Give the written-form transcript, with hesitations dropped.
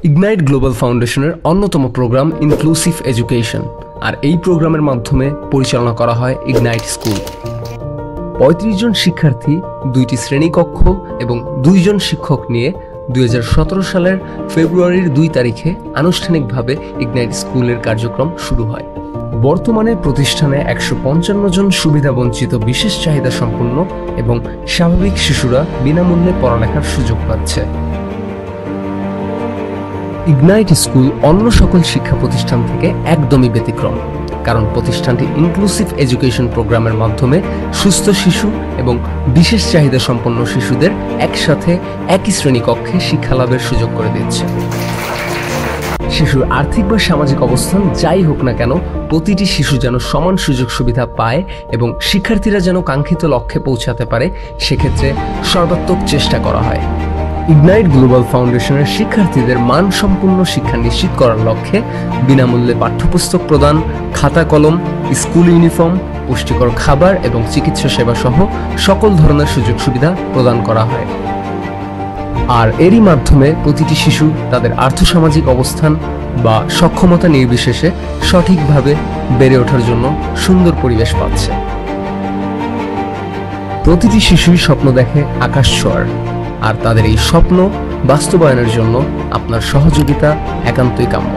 Ignite global ফাউন্ডেশনের অন্যতম programme inclusive education, আর এই প্রোগ্রামের মাধ্যমে পরিচালনা করা হয় ইগনাইট স্কুল। ৩৫ জন শিক্ষার্থী, ২টি শ্রেণীকক্ষ এবং ২ জন শিক্ষক নিয়ে ২০১৭ সালের ফেব্রুয়ারির ২ তারিখে আনুষ্ঠানিকভাবে ইগনাইট স্কুলের কার্যক্রম শুরু হয়। বর্তমানে প্রতিষ্ঠানে ১৫৫ জন সুবিধাবঞ্চিত বিশেষ চাহিদা সম্পন্ন এবং স্বাভাবিক শিশুরা বিনামূল্যে পড়ালেখার সুযোগ পাচ্ছে। ইগনাইট স্কুল অন্য সকল শিক্ষা প্রতিষ্ঠান থেকে একদমই ব্যতিক্রম, কারণ প্রতিষ্ঠানটি ইনক্লুসিভ এডুকেশন প্রোগ্রামের মাধ্যমে সুস্থ শিশু এবং বিশেষ চাহিদা সম্পন্ন শিশুদের একসাথে একই শ্রেণীকক্ষে শিক্ষালাভের সুযোগ করে দিচ্ছে। শিশুর আর্থিক বা সামাজিক অবস্থান যাই হোক না কেন, প্রতিটি শিশু যেন সমান সুযোগ সুবিধা পায় এবং শিক্ষার্থীরা যেন কাঙ্ক্ষিত লক্ষ্যে পৌঁছাতে পারে, সেক্ষেত্রে সর্বাত্মক চেষ্টা করা হয়। ইগনাইট গ্লোবাল ফাউন্ডেশনের শিক্ষার্থীদের মানসম্পন্ন শিক্ষা নিশ্চিত করার লক্ষ্যে বিনামূল্যে পাঠ্যপুস্তক প্রদান, খাতা কলম, স্কুল ইউনিফর্ম, পুষ্টিকর খাবার এবং চিকিৎসা সেবা সহ সকল ধরনের সুযোগ সুবিধা প্রদান করা হয়। আর এরই মাধ্যমে প্রতিটি শিশু তাদের আর্থসামাজিক অবস্থান বা সক্ষমতা নির্বিশেষে সঠিকভাবে বেড়ে ওঠার জন্য সুন্দর পরিবেশ পাচ্ছে। প্রতিটি শিশুই স্বপ্ন দেখে আকাশ ছোঁয়ার, আর তাদের এই স্বপ্ন বাস্তবায়নের জন্য আপনার সহযোগিতা একান্তই কাম্য।